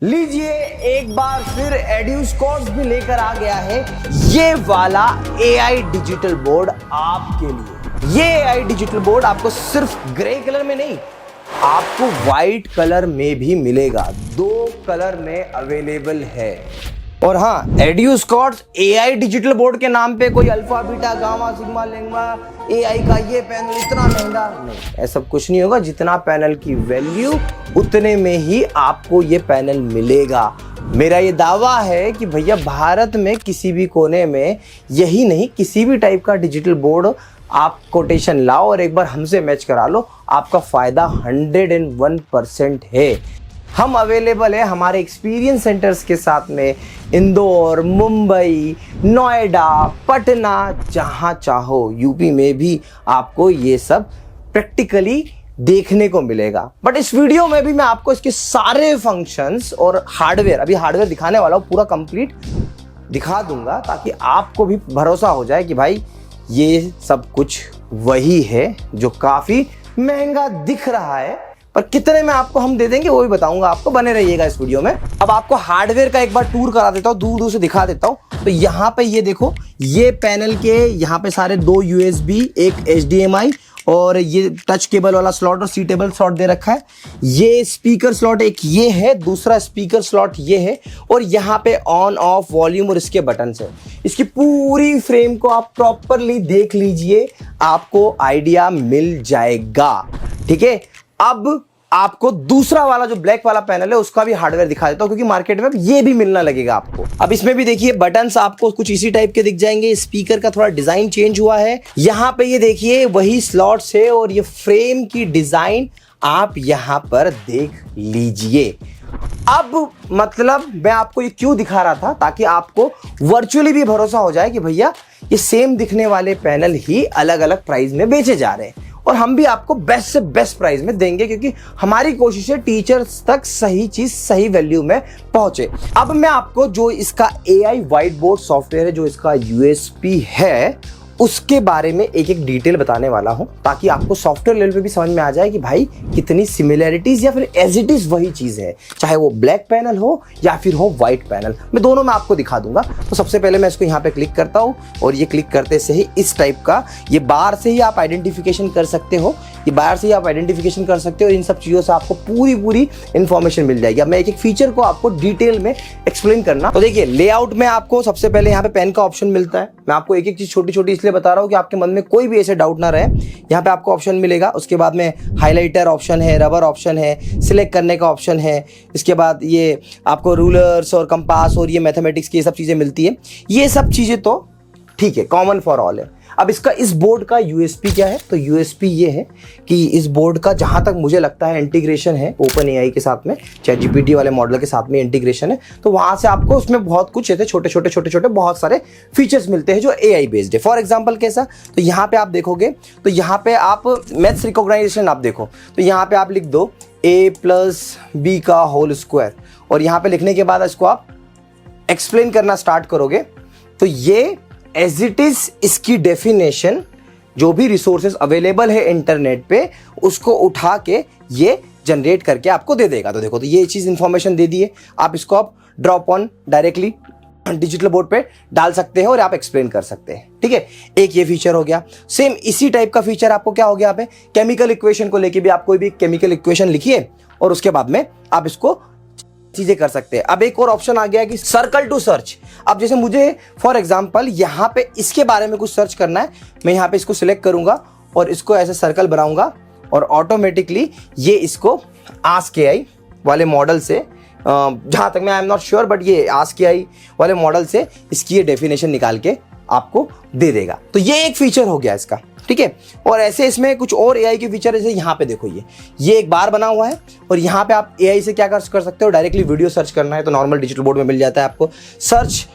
लीजिए एक बार फिर एड्यूस्कॉर्स भी लेकर आ गया है ये वाला एआई डिजिटल बोर्ड आपके लिए। ये एआई डिजिटल बोर्ड आपको सिर्फ ग्रे कलर में नहीं, आपको व्हाइट कलर में भी मिलेगा। दो कलर में अवेलेबल है। और हाँ, एड्यूस्कॉर्स एआई डिजिटल बोर्ड के नाम पे कोई अल्फा बीटा गामा सिग्मा लेंगा एआई का ये पैनल इतना महंगा नहीं, ऐसा कुछ नहीं होगा। जितना पैनल की वैल्यू उतने में ही आपको ये पैनल मिलेगा। मेरा ये दावा है कि भैया भारत में किसी भी कोने में, यही नहीं किसी भी टाइप का डिजिटल बोर्ड आप कोटेशन लाओ और एक बार हमसे मैच करा लो, आपका फायदा 101% है। हम अवेलेबल है हमारे एक्सपीरियंस सेंटर्स के साथ में इंदौर, मुंबई, नोएडा, पटना, जहां चाहो यूपी में भी आपको ये सब प्रैक्टिकली देखने को मिलेगा। बट इस वीडियो में भी मैं आपको इसके सारे फंक्शंस और हार्डवेयर, अभी हार्डवेयर दिखाने वाला हूं, पूरा कंप्लीट दिखा दूंगा ताकि आपको भी भरोसा हो जाए कि भाई ये सब कुछ वही है जो काफी महंगा दिख रहा है, पर कितने में आपको हम दे देंगे वो भी बताऊंगा आपको। बने रहिएगा इस वीडियो में। अब आपको हार्डवेयर का एक बार टूर करा देता हूं, दूर दूर से दिखा देता हूं। तो यहाँ पे ये देखो, ये पैनल के यहाँ पे सारे दो USB, एक HDMI और ये टच केबल वाला स्लॉट और सीटेबल स्लॉट दे रखा है। ये स्पीकर स्लॉट एक ये है, दूसरा स्पीकर स्लॉट ये है और यहाँ पे ऑन ऑफ वॉल्यूम और इसके बटन है। इसकी पूरी फ्रेम को आप प्रॉपरली देख लीजिए, आपको आइडिया मिल जाएगा। ठीक है, अब आपको दूसरा वाला जो ब्लैक वाला पैनल है उसका भी हार्डवेयर दिखा देता हूं, क्योंकि मार्केट में ये भी मिलना लगेगा आपको। अब इसमें भी देखिए बटन्स आपको कुछ इसी टाइप के दिख जाएंगे। स्पीकर का थोड़ा डिजाइन चेंज हुआ है। यहाँ पे ये देखिए वही स्लॉट्स है और ये फ्रेम की डिजाइन आप यहां पर देख लीजिए। अब मतलब मैं आपको ये क्यों दिखा रहा था, ताकि आपको वर्चुअली भी भरोसा हो जाए कि भैया ये सेम दिखने वाले पैनल ही अलग अलग प्राइस में बेचे जा रहे हैं और हम भी आपको बेस्ट से बेस्ट प्राइस में देंगे, क्योंकि हमारी कोशिश है टीचर्स तक सही चीज सही वैल्यू में पहुंचे। अब मैं आपको जो इसका एआई व्हाइट बोर्ड सॉफ्टवेयर है, जो इसका यूएसपी है, उसके बारे में एक एक डिटेल बताने वाला हूं, ताकि आपको सॉफ्टवेयर लेवल पे भी समझ में आ जाए कि भाई कितनी सिमिलरिटीज या फिर एज इट इज वही चीज है, चाहे वो ब्लैक पैनल हो या फिर हो व्हाइट पैनल। मैं दोनों में आपको दिखा दूंगा। तो सबसे पहले मैं इसको यहाँ पे क्लिक करता हूँ और ये क्लिक करते से ही इस टाइप का, ये बाहर से ही आप आइडेंटिफिकेशन कर सकते हो, ये बाहर से ही आप आइडेंटिफिकेशन कर सकते हो। इन सब चीजों से आपको पूरी इंफॉर्मेशन मिल जाएगी। अब मैं एक एक फीचर को आपको डिटेल में एक्सप्लेन करना। तो देखिए लेआउट में आपको सबसे पहले यहाँ पे पेन का ऑप्शन मिलता है। मैं आपको एक एक चीज छोटी छोटी इसलिए बता रहा हूँ कि आपके मन में कोई भी ऐसे डाउट ना रहे। यहाँ पे आपको ऑप्शन मिलेगा, उसके बाद में हाइलाइटर ऑप्शन है, रबर ऑप्शन है, सिलेक्ट करने का ऑप्शन है। इसके बाद ये आपको रूलर्स और कंपास और ये मैथमेटिक्स की सब चीजें मिलती है। ये सब चीजें तो ठीक है, कॉमन फॉर ऑल है। अब इसका इस बोर्ड का यूएसपी क्या है? तो यूएसपी ये है कि इस बोर्ड का जहां तक मुझे लगता है इंटीग्रेशन है ओपन एआई के साथ में, ChatGPT वाले मॉडल के साथ में इंटीग्रेशन है। तो वहां से आपको उसमें बहुत कुछ ऐसे छोटे छोटे बहुत सारे फीचर्स मिलते हैं जो एआई बेस्ड है। फॉर एग्जाम्पल कैसा? तो यहाँ पे आप देखोगे तो यहाँ पे आप मैथ्स रिकॉग्नाइजेशन आप देखो, तो यहाँ पे आप लिख दो a+b का होल स्क्वायर और यहाँ पे लिखने के बाद इसको आप एक्सप्लेन करना स्टार्ट करोगे तो ये एज इट इज इसकी डेफिनेशन जो भी रिसोर्सेज अवेलेबल है इंटरनेट पे उसको उठा के ये जनरेट करके आपको दे देगा। तो देखो, तो ये चीज इंफॉर्मेशन दे दी है। आप इसको आप drop on directly digital board पे डाल सकते हैं और आप एक्सप्लेन कर सकते हैं। ठीक है, एक ये फीचर हो गया। सेम इसी टाइप का फीचर आपको क्या हो गया, यहाँ पे केमिकल इक्वेशन को लेके भी आप कोई भी केमिकल इक्वेशन लिखिए और उसके बाद में आप इसको चीजें कर सकते हैं। अब एक और ऑप्शन आ गया है कि सर्कल टू सर्च। अब जैसे मुझे फॉर एग्जांपल यहाँ पे इसके बारे में कुछ सर्च करना है, मैं यहाँ पे इसको सिलेक्ट करूंगा और इसको ऐसे सर्कल बनाऊंगा और ऑटोमेटिकली ये इसको आस्क एआई वाले मॉडल से, जहां तक मैं I am not sure, but ये आस्क एआई वाले मॉडल से इसकी ये डेफिनेशन निकाल के आपको दे देगा। तो ये एक फीचर हो गया इसका। ठीक है, और ऐसे इसमें कुछ और एआई के फीचर, जैसे यहाँ पे देखो ये एक बार बना हुआ है और यहाँ पे आप एआई से क्या कर सकते हो, डायरेक्टली वीडियो सर्च करना है तो नॉर्मल डिजिटल बोर्ड में मिल जाता है आपको। सर्च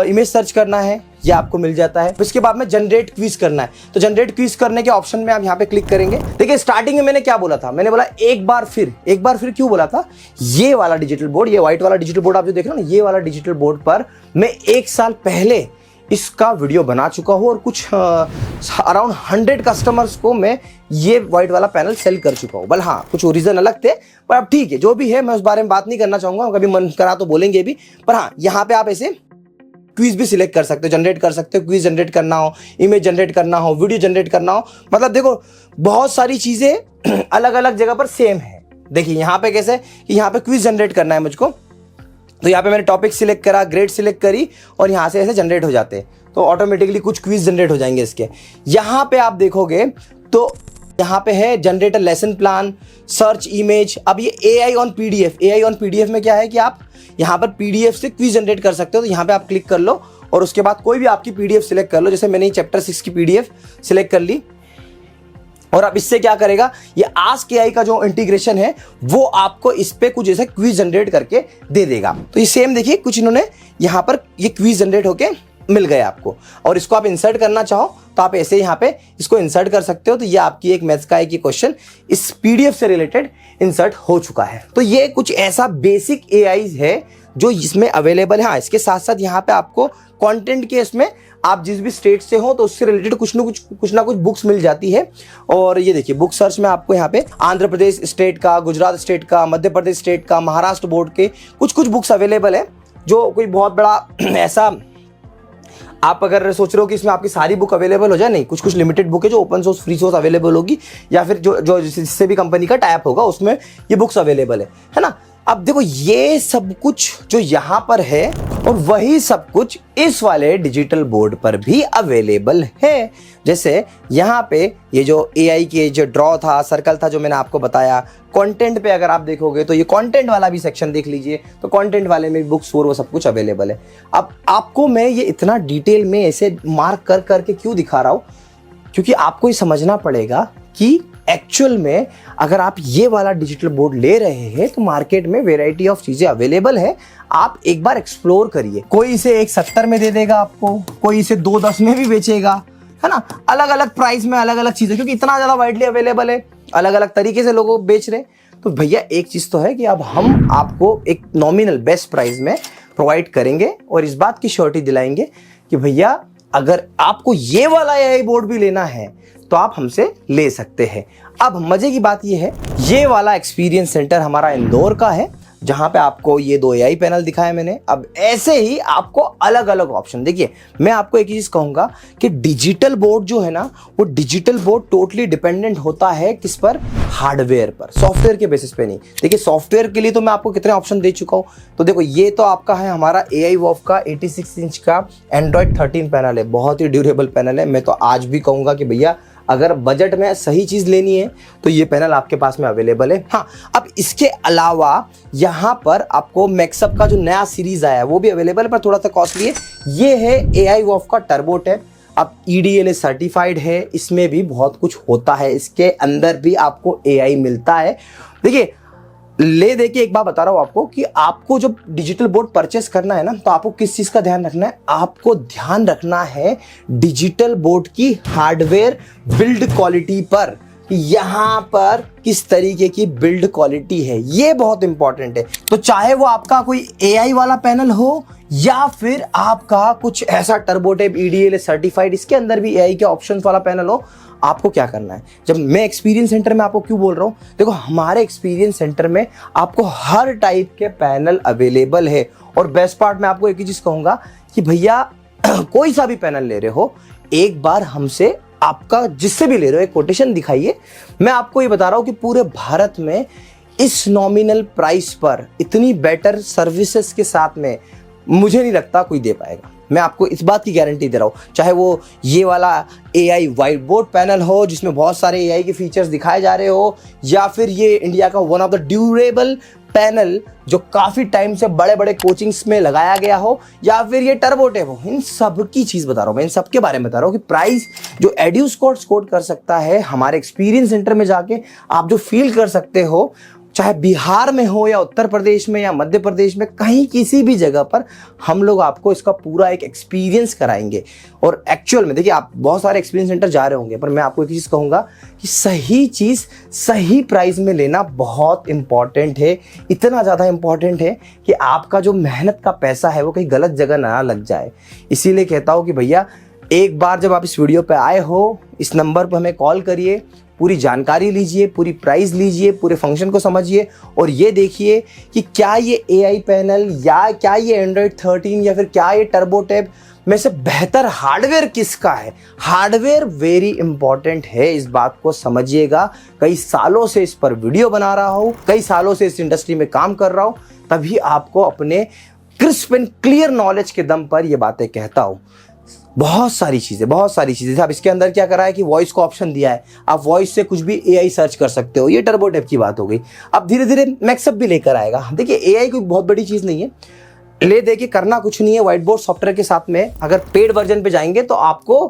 इमेज सर्च करना है ये आपको मिल जाता है। इसके बाद में जनरेट क्विज करना है, तो जनरेट क्विज करने के ऑप्शन में आप यहाँ पे क्लिक करेंगे। देखिए स्टार्टिंग में मैंने क्या बोला था, मैंने बोला एक बार फिर क्यों बोला था? ये वाला डिजिटल बोर्ड, ये व्हाइट वाला डिजिटल बोर्ड आप जो देख रहे हो ना, ये वाला डिजिटल बोर्ड पर मैं 1 साल पहले इसका वीडियो बना चुका हूँ और कुछ अराउंड 100 कस्टमर्स को मैं ये वाइट वाला पैनल सेल कर चुका हूँ। बल हाँ, कुछ रीजन अलग थे, पर अब ठीक है, जो भी है मैं उस बारे में बात नहीं करना चाहूँगा, कभी मन करा तो बोलेंगे भी। पर हाँ, यहाँ पे आप ऐसे क्विज भी सिलेक्ट कर सकते हो, जनरेट कर सकते हो, क्विज जनरेट करना हो, इमेज जनरेट करना हो, वीडियो जनरेट करना हो, मतलब देखो बहुत सारी चीज़ें अलग अलग जगह पर सेम है। देखिए यहाँ पे कैसे कि यहाँ पे क्विज जनरेट करना है मुझको, तो यहाँ पे मैंने टॉपिक सिलेक्ट करा, ग्रेड सिलेक्ट करी और यहाँ से ऐसे जनरेट हो जाते हैं, तो ऑटोमेटिकली कुछ क्विज जनरेट हो जाएंगे इसके। यहाँ पे आप देखोगे तो यहाँ पे है generate a lesson plan, search image. अब ये AI on PDF, AI on PDF में क्या है कि आप यहाँ पर PDF से क्विज जनरेट कर सकते हो, तो यहाँ पे आप क्लिक कर लो और उसके बाद कोई भी आपकी PDF सिलेक्ट कर लो। जैसे मैंने चैप्टर 6 की PDF सिलेक्ट कर ली और अब इससे क्या करेगा, ये आस्क AI का जो इंटीग्रेशन है वो आपको इस पे कुछ ऐसे क्विज जनरेट करके दे देगा। तो ये सेम देखिए, कुछ इन्होंने यहाँ पर ये क्विज जनरेट होके मिल गया आपको, और इसको आप इंसर्ट करना चाहो तो आप ऐसे यहाँ पे इसको इंसर्ट कर सकते हो। तो ये आपकी एक मैथ्स का एक क्वेश्चन इस PDF से रिलेटेड इंसर्ट हो चुका है। तो ये कुछ ऐसा बेसिक AI है जो इसमें अवेलेबल है। हाँ, इसके साथ साथ यहाँ पे आपको कंटेंट के इसमें आप जिस भी स्टेट से हो तो उससे रिलेटेड कुछ ना कुछ बुक्स मिल जाती है। और ये देखिए बुक सर्च में आपको यहाँ पे आंध्र प्रदेश स्टेट का, गुजरात स्टेट का, मध्य प्रदेश स्टेट का, महाराष्ट्र बोर्ड के कुछ बुक्स अवेलेबल है। जो कोई बहुत बड़ा ऐसा आप अगर सोच रहे हो कि इसमें आपकी सारी बुक अवेलेबल हो जाए, नहीं, कुछ लिमिटेड बुक है जो open source, free source available होगी, या फिर जो जिससे भी कंपनी का टाइप होगा उसमें ये बुक्स अवेलेबल है ना। अब देखो ये सब कुछ जो यहाँ पर है और वही सब कुछ इस वाले डिजिटल बोर्ड पर भी अवेलेबल है। जैसे यहाँ पे ये जो AI के जो ड्रॉ था, सर्कल था, जो मैंने आपको बताया, कंटेंट पे अगर आप देखोगे तो ये कंटेंट वाला भी सेक्शन देख लीजिए, तो कंटेंट वाले में बुक्स और वो सब कुछ अवेलेबल है। अब आपको मैं ये इतना डिटेल में ऐसे मार्क कर करके क्यों दिखा रहा हूँ, क्योंकि आपको ये समझना पड़ेगा कि एक्चुअल में अगर आप ये वाला डिजिटल बोर्ड ले रहे हैं तो मार्केट में वैरायटी ऑफ चीजें अवेलेबल है। आप एक बार एक्सप्लोर करिए। कोई इसे 170 में दे देगा आपको, कोई इसे 210 में भी बेचेगा, है ना, अलग अलग प्राइस में अलग अलग चीजें, क्योंकि इतना ज्यादा वाइडली अवेलेबल है, अलग अलग तरीके से लोग बेच रहे हैं। तो भैया एक चीज तो है कि अब हम आपको एक नॉमिनल बेस्ट प्राइस में प्रोवाइड करेंगे और इस बात की श्योरिटी दिलाएंगे कि भैया अगर आपको ये वाला AI बोर्ड भी लेना है तो आप हमसे ले सकते हैं। अब मजे की बात ये है, ये वाला एक्सपीरियंस सेंटर हमारा इंदौर का है, जहां पे आपको ये 2 AI पैनल दिखाए मैंने। अब ऐसे ही आपको अलग अलग ऑप्शन, देखिए मैं आपको एक चीज कहूंगा कि डिजिटल बोर्ड जो है ना, वो डिजिटल बोर्ड टोटली डिपेंडेंट होता है किस पर, हार्डवेयर पर, सॉफ्टवेयर के बेसिस पे नहीं। देखिए सॉफ्टवेयर के लिए तो मैं आपको कितने ऑप्शन दे चुका हूं। तो देखो ये तो आपका है हमारा AI वॉफ का 86 इंच का Android 13 पैनल है, बहुत ही ड्यूरेबल पैनल है। मैं तो आज भी कहूंगा कि भैया अगर बजट में सही चीज लेनी है तो ये पैनल आपके पास में अवेलेबल है। हाँ, अब इसके अलावा यहाँ पर आपको मैक्सअप का जो नया सीरीज आया है वो भी अवेलेबल है, पर थोड़ा सा कॉस्टली है। ये है AI वॉफ का टर्बो टैब, अब EDLA सर्टिफाइड है, इसमें भी बहुत कुछ होता है, इसके अंदर भी आपको AI मिलता है। देखिए ले दे के एक बात बता रहा हूं आपको कि आपको जब डिजिटल बोर्ड परचेस करना है ना, तो आपको किस चीज का ध्यान रखना है, आपको ध्यान रखना है डिजिटल बोर्ड की हार्डवेयर बिल्ड क्वालिटी पर, यहां पर किस तरीके की बिल्ड क्वालिटी है, ये बहुत इंपॉर्टेंट है। तो चाहे वो आपका कोई AI वाला पैनल हो या फिर आपका कुछ ऐसा टर्बोटेप EDLA सर्टिफाइड, इसके अंदर भी AI के ऑप्शंस वाला पैनल हो, आपको क्या करना है। जब मैं एक्सपीरियंस सेंटर में आपको क्यों बोल रहा हूं, देखो हमारे एक्सपीरियंस सेंटर में आपको हर टाइप के पैनल अवेलेबल है। और बेस्ट पार्ट मैं आपको एक ही चीज कहूंगा कि भैया कोई सा भी पैनल ले रहे हो, एक बार हमसे आपका जिससे भी ले रहे हो एक कोटेशन दिखाइए। मैं आपको ये बता रहा हूं कि पूरे भारत में इस नॉमिनल प्राइस पर इतनी बेटर सर्विसेज के साथ में मुझे नहीं लगता कोई दे पाएगा। मैं आपको इस बात की गारंटी दे रहा हूँ, चाहे वो ये वाला AI व्हाइट बोर्ड पैनल हो जिसमें बहुत सारे AI के फीचर्स दिखाए जा रहे हो, या फिर ये इंडिया का one of the durable panel जो काफी टाइम से बड़े बड़े कोचिंग्स में लगाया गया हो, या फिर ये टर्बोटेप हो, इन सब की चीज बता रहा हूँ मैं, इन सब के बारे में बता रहा हूँ कि प्राइस जो एड्यूस्कोर स्कोर कर सकता है हमारे एक्सपीरियंस सेंटर में जाके आप जो फील कर सकते हो, चाहे बिहार में हो या उत्तर प्रदेश में या मध्य प्रदेश में, कहीं किसी भी जगह पर हम लोग आपको इसका पूरा एक एक्सपीरियंस कराएंगे। और एक्चुअल में देखिए, आप बहुत सारे एक्सपीरियंस सेंटर जा रहे होंगे, पर मैं आपको एक चीज़ कहूँगा कि सही चीज़ सही प्राइस में लेना बहुत इंपॉर्टेंट है। इतना ज़्यादा इंपॉर्टेंट है कि आपका जो मेहनत का पैसा है वो कहीं गलत जगह ना लग जाए। इसीलिए कहता हूँ कि भैया, एक बार जब आप इस वीडियो पे आए हो, इस नंबर पर हमें कॉल करिए, पूरी जानकारी लीजिए, पूरी प्राइस लीजिए, पूरे फंक्शन को समझिए और ये देखिए कि क्या ये AI पैनल या क्या ये एंड्रॉयड 13 या फिर क्या ये टर्बो टैब में से बेहतर हार्डवेयर किसका है। हार्डवेयर वेरी इंपॉर्टेंट है, इस बात को समझिएगा। कई सालों से इस पर वीडियो बना रहा हूँ, कई सालों से इस इंडस्ट्री में काम कर रहा हूँ, तभी आपको अपने क्रिस्प एंड क्लियर नॉलेज के दम पर ये बातें कहता हूँ। बहुत सारी चीज़ें। अब इसके अंदर क्या करा है कि वॉइस को ऑप्शन दिया है, आप वॉइस से कुछ भी AI सर्च कर सकते हो। ये टर्बो टैब की बात हो गई। अब धीरे धीरे मैक्सअप भी लेकर आएगा। देखिए, AI कोई बहुत बड़ी चीज़ नहीं है, ले दे के करना कुछ नहीं है। व्हाइट बोर्ड सॉफ्टवेयर के साथ में अगर पेड वर्जन पे जाएंगे तो आपको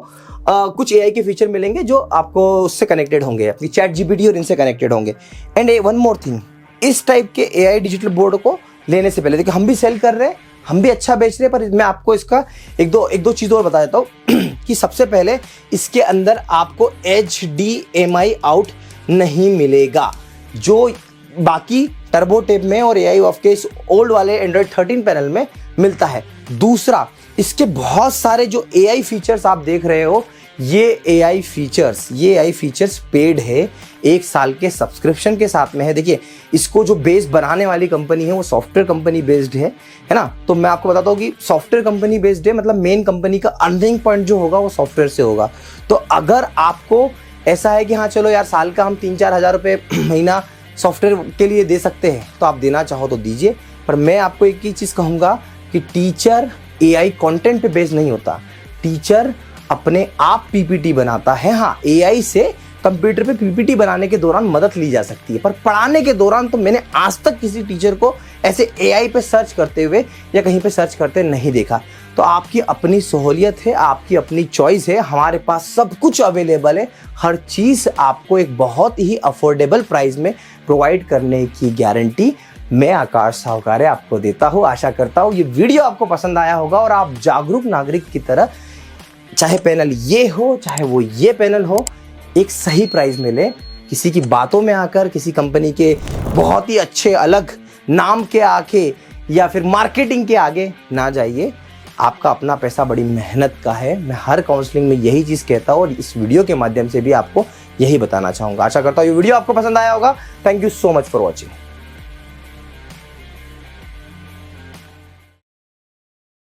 कुछ AI के फीचर मिलेंगे जो आपको उससे कनेक्टेड होंगे, अपनी ChatGPT और इनसे कनेक्टेड होंगे। एंड वन मोर थिंग, इस टाइप के AI डिजिटल बोर्ड को लेने से पहले देखिए, हम भी सेल कर रहे हैं, हम भी अच्छा बेच रहे हैं, पर मैं आपको इसका एक दो चीज़ और बता देता हूँ कि सबसे पहले इसके अंदर आपको HDMI आउट नहीं मिलेगा, जो बाकी टर्बो टैब में और AI ऑफ के इस ओल्ड वाले एंड्रॉयड 13 पैनल में मिलता है। दूसरा, इसके बहुत सारे जो AI फीचर्स आप देख रहे हो, ये AI फीचर्स पेड है, 1 साल के सब्सक्रिप्शन के साथ में है। देखिए, इसको जो बेस बनाने वाली कंपनी है वो सॉफ्टवेयर कंपनी बेस्ड है ना। तो मैं आपको बताता हूँ कि सॉफ्टवेयर कंपनी बेस्ड है, मतलब मेन कंपनी का अर्निंग पॉइंट जो होगा वो सॉफ्टवेयर से होगा। तो अगर आपको ऐसा है कि हाँ चलो यार, साल का हम 3-4 हज़ार रुपये महीना सॉफ्टवेयर के लिए दे सकते हैं, तो आप देना चाहो तो दीजिए। पर मैं आपको एक ही चीज़ कहूँगा कि टीचर AI कंटेंट पे बेस्ड नहीं होता, टीचर अपने आप PPT बनाता है। हाँ, AI से कंप्यूटर पे PPT बनाने के दौरान मदद ली जा सकती है, पर पढ़ाने के दौरान तो मैंने आज तक किसी टीचर को ऐसे AI पे सर्च करते हुए या कहीं पे सर्च करते नहीं देखा। तो आपकी अपनी सहूलियत है, आपकी अपनी चॉइस है, हमारे पास सब कुछ अवेलेबल है। हर चीज़ आपको एक बहुत ही अफोर्डेबल प्राइस में प्रोवाइड करने की गारंटी मैं आकाश साहूकार आपको देता हूँ। आशा करता हूँ ये वीडियो आपको पसंद आया होगा और आप जागरूक नागरिक की तरह, चाहे पैनल ये हो चाहे वो ये पैनल हो, एक सही प्राइस में ले। किसी की बातों में आकर, किसी कंपनी के बहुत ही अच्छे अलग नाम के आके या फिर मार्केटिंग के आगे ना जाइए। आपका अपना पैसा बड़ी मेहनत का है। मैं हर काउंसलिंग में यही चीज़ कहता हूँ और इस वीडियो के माध्यम से भी आपको यही बताना चाहूँगा। आशा करता हूँ ये वीडियो आपको पसंद आया होगा। Thank you so much for watching.